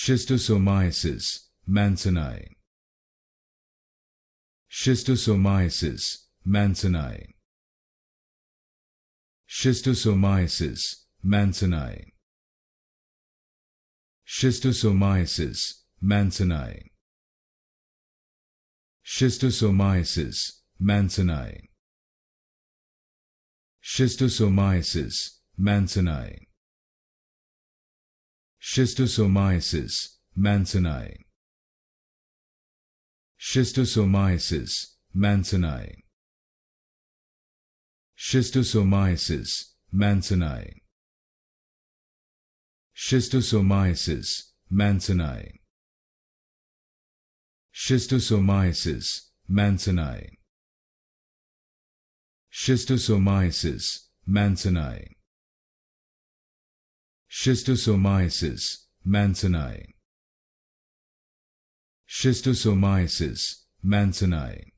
Schistosomiasis Mansoni. Schistosomiasis Mansoni. Schistosomiasis Mansoni. Schistosomiasis Mansoni. Schistosomiasis Mansoni. Schistosomiasis Mansoni. Schistosomiasis Mansoni. Schistosomiasis Mansoni. Schistosomiasis Mansoni. Schistosomiasis Mansoni. Schistosomiasis Mansoni. Schistosomiasis Mansoni. Schistosomiasis Mansoni. Schistosomiasis Mansoni.